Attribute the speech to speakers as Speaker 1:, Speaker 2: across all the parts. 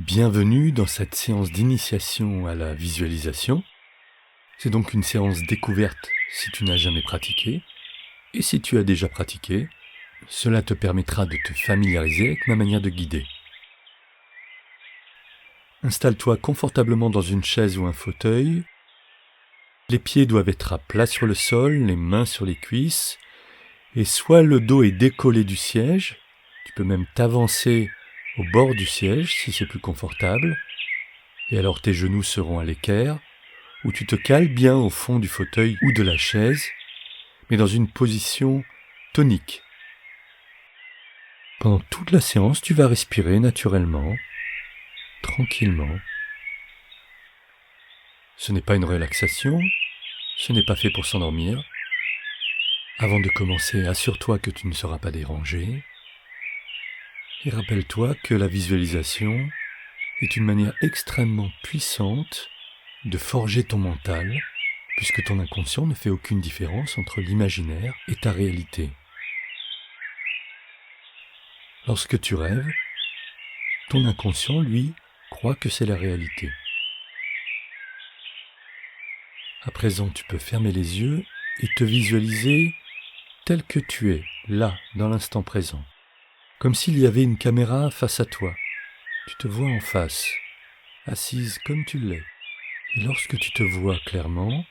Speaker 1: Bienvenue dans cette séance d'initiation à la visualisation. C'est donc une séance découverte si tu n'as jamais pratiqué. Et si tu as déjà pratiqué, cela te permettra de te familiariser avec ma manière de guider. Installe-toi confortablement dans une chaise ou un fauteuil. Les pieds doivent être à plat sur le sol, les mains sur les cuisses. Et soit le dos est décollé du siège, tu peux même t'avancer au bord du siège si c'est plus confortable. Et alors tes genoux seront à l'équerre, ou tu te cales bien au fond du fauteuil ou de la chaise, mais dans une position tonique. Pendant toute la séance, tu vas respirer naturellement, tranquillement. Ce n'est pas une relaxation, ce n'est pas fait pour s'endormir. Avant de commencer, assure-toi que tu ne seras pas dérangé. Et rappelle-toi que la visualisation est une manière extrêmement puissante de forger ton mental, puisque ton inconscient ne fait aucune différence entre l'imaginaire et ta réalité. Lorsque tu rêves, ton inconscient, lui, croit que c'est la réalité. À présent, tu peux fermer les yeux et te visualiser tel que tu es, là, dans l'instant présent. Comme s'il y avait une caméra face à toi. Tu te vois en face, assise comme tu l'es. Et lorsque tu te vois clairement,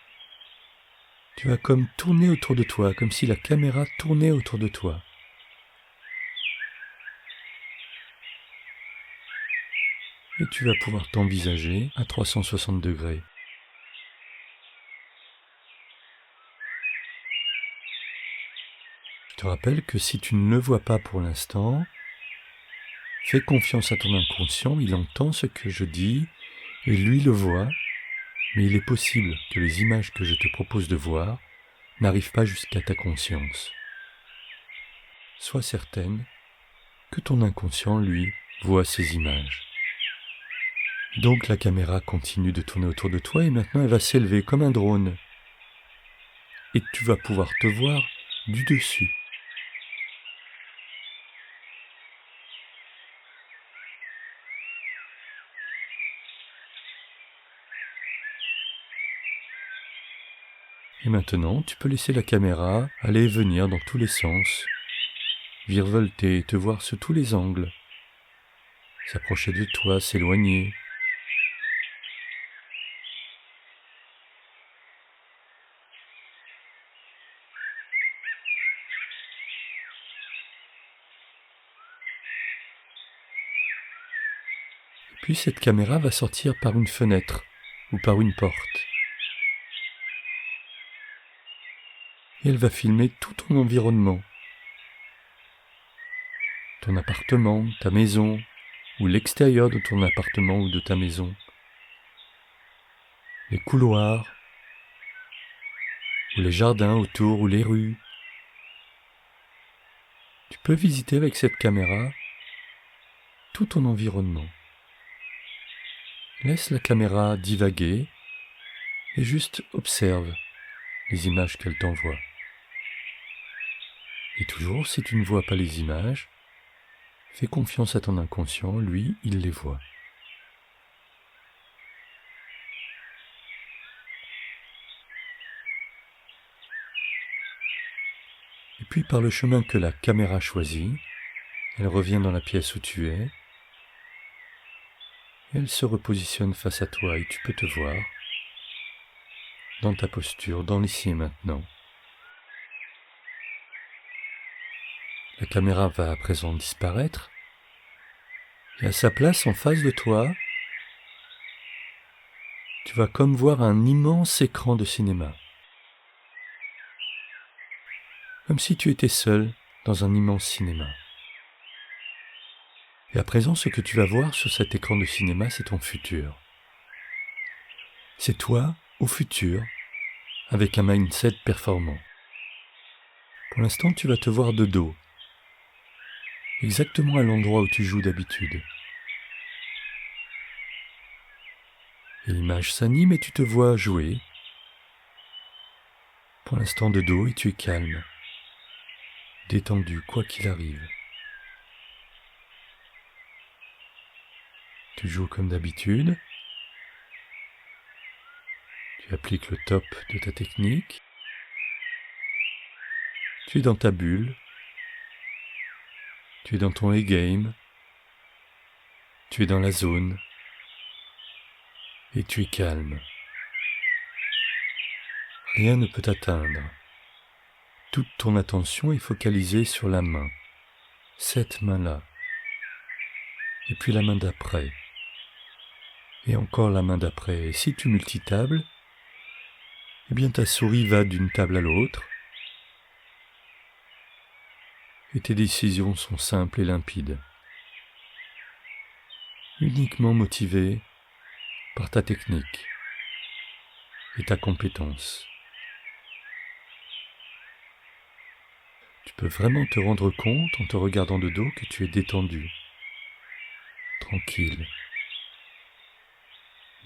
Speaker 1: tu vas comme tourner autour de toi, comme si la caméra tournait autour de toi. Et tu vas pouvoir t'envisager à 360 degrés. Je te rappelle que si tu ne le vois pas pour l'instant, fais confiance à ton inconscient, il entend ce que je dis et lui le voit, mais il est possible que les images que je te propose de voir n'arrivent pas jusqu'à ta conscience. Sois certaine que ton inconscient, lui, voit ces images. Donc la caméra continue de tourner autour de toi et maintenant elle va s'élever comme un drone. Et tu vas pouvoir te voir du dessus. Et maintenant, tu peux laisser la caméra aller et venir dans tous les sens, virevolter et te voir sous tous les angles, s'approcher de toi, s'éloigner. Et puis cette caméra va sortir par une fenêtre ou par une porte. Et elle va filmer tout ton environnement. Ton appartement, ta maison, ou l'extérieur de ton appartement ou de ta maison. Les couloirs, ou les jardins autour, ou les rues. Tu peux visiter avec cette caméra tout ton environnement. Laisse la caméra divaguer et juste observe les images qu'elle t'envoie. Et toujours, si tu ne vois pas les images, fais confiance à ton inconscient, lui, il les voit. Et puis par le chemin que la caméra choisit, elle revient dans la pièce où tu es, et elle se repositionne face à toi et tu peux te voir dans ta posture, dans l'ici et maintenant. La caméra va à présent disparaître, et à sa place, en face de toi, tu vas comme voir un immense écran de cinéma. Comme si tu étais seul dans un immense cinéma. Et à présent, ce que tu vas voir sur cet écran de cinéma, c'est ton futur. C'est toi au futur, avec un mindset performant. Pour l'instant, tu vas te voir de dos, exactement à l'endroit où tu joues d'habitude. Et l'image s'anime et tu te vois jouer. Pour l'instant de dos et tu es calme, détendu, quoi qu'il arrive. Tu joues comme d'habitude. Tu appliques le top de ta technique. Tu es dans ta bulle. Tu es dans ton A-game. Tu es dans la zone. Et tu es calme. Rien ne peut t'atteindre. Toute ton attention est focalisée sur la main. Cette main-là. Et puis la main d'après. Et encore la main d'après. Et si tu multitables, eh bien ta souris va d'une table à l'autre. Et tes décisions sont simples et limpides. Uniquement motivées par ta technique et ta compétence. Tu peux vraiment te rendre compte en te regardant de dos que tu es détendu, tranquille,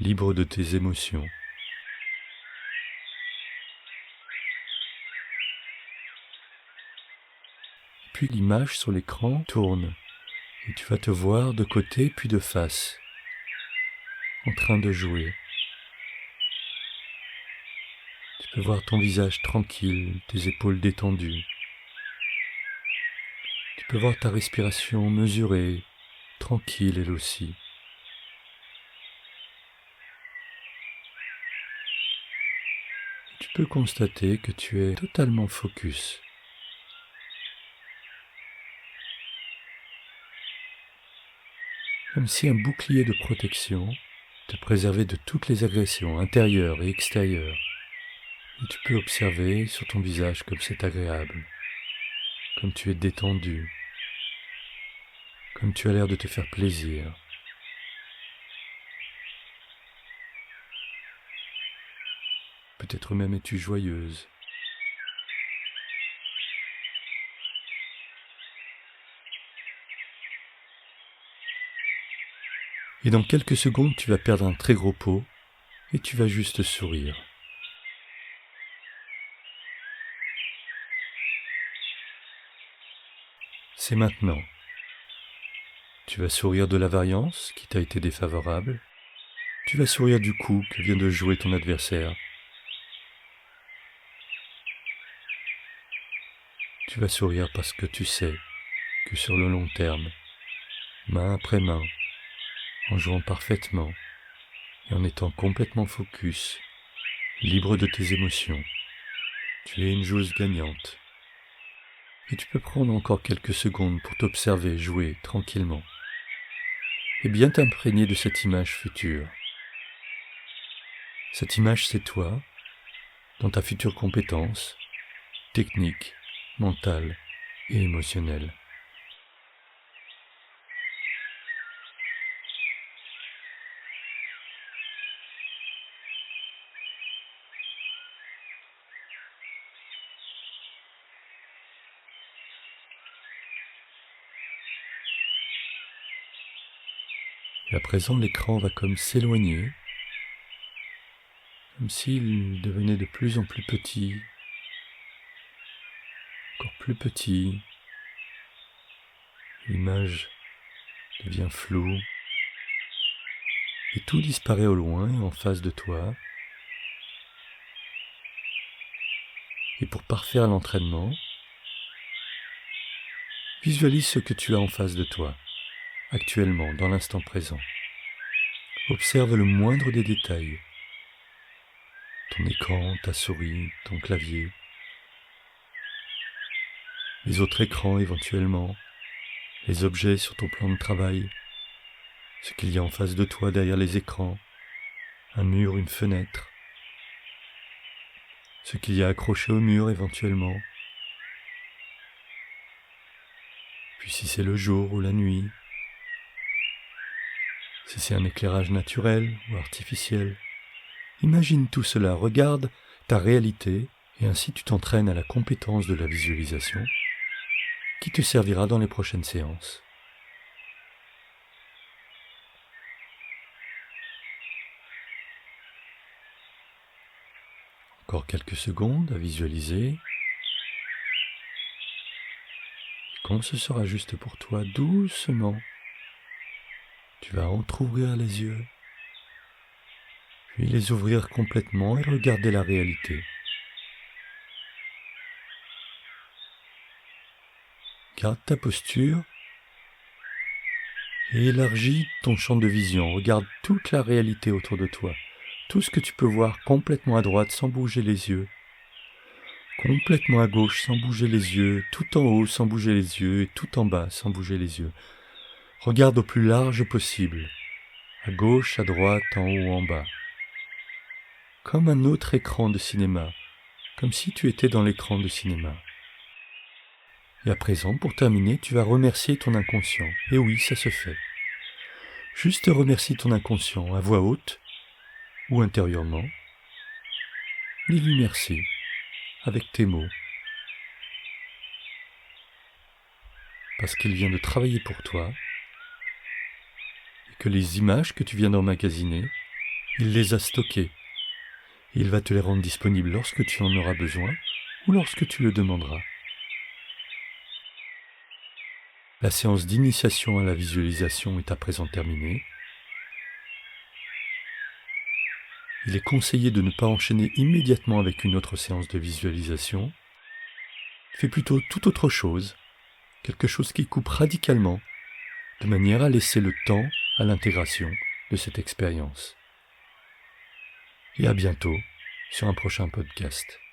Speaker 1: libre de tes émotions. Puis l'image sur l'écran tourne et tu vas te voir de côté puis de face, en train de jouer. Tu peux voir ton visage tranquille, tes épaules détendues. Tu peux voir ta respiration mesurée, tranquille elle aussi. Et tu peux constater que tu es totalement focus. Comme si un bouclier de protection te préservait de toutes les agressions intérieures et extérieures. Et tu peux observer sur ton visage comme c'est agréable, comme tu es détendu, comme tu as l'air de te faire plaisir. Peut-être même es-tu joyeuse. Et dans quelques secondes, tu vas perdre un très gros pot et tu vas juste sourire. C'est maintenant. Tu vas sourire de la variance qui t'a été défavorable. Tu vas sourire du coup que vient de jouer ton adversaire. Tu vas sourire parce que tu sais que sur le long terme, main après main, en jouant parfaitement et en étant complètement focus, libre de tes émotions, tu es une joueuse gagnante. Et tu peux prendre encore quelques secondes pour t'observer jouer tranquillement et bien t'imprégner de cette image future. Cette image, c'est toi, dans ta future compétence, technique, mentale et émotionnelle. Et à présent, l'écran va comme s'éloigner, comme s'il devenait de plus en plus petit, encore plus petit. L'image devient floue, et tout disparaît au loin et en face de toi. Et pour parfaire l'entraînement, visualise ce que tu as en face de toi, actuellement, dans l'instant présent. Observe le moindre des détails. Ton écran, ta souris, ton clavier, les autres écrans éventuellement, les objets sur ton plan de travail, ce qu'il y a en face de toi derrière les écrans, un mur, une fenêtre, ce qu'il y a accroché au mur éventuellement. Puis si c'est le jour ou la nuit, si c'est un éclairage naturel ou artificiel, imagine tout cela, regarde ta réalité et ainsi tu t'entraînes à la compétence de la visualisation qui te servira dans les prochaines séances. Encore quelques secondes à visualiser. Et quand ce sera juste pour toi, doucement, Tu vas entrouvrir les yeux, puis les ouvrir complètement et regarder la réalité. Garde ta posture et élargis ton champ de vision. Regarde toute la réalité autour de toi. Tout ce que tu peux voir complètement à droite sans bouger les yeux. Complètement à gauche sans bouger les yeux. Tout en haut sans bouger les yeux. Et tout en bas sans bouger les yeux. Regarde au plus large possible. À gauche, à droite, en haut, en bas. Comme un autre écran de cinéma. Comme si tu étais dans l'écran de cinéma. Et à présent, pour terminer, tu vas remercier ton inconscient. Et oui, ça se fait. Juste remercie ton inconscient à voix haute ou intérieurement. Dis-lui merci avec tes mots. Parce qu'il vient de travailler pour toi et que les images que tu viens d'emmagasiner, il les a stockées. Et il va te les rendre disponibles lorsque tu en auras besoin ou lorsque tu le demanderas. La séance d'initiation à la visualisation est à présent terminée. Il est conseillé de ne pas enchaîner immédiatement avec une autre séance de visualisation. Fais plutôt toute autre chose, quelque chose qui coupe radicalement, de manière à laisser le temps à l'intégration de cette expérience. Et à bientôt sur un prochain podcast.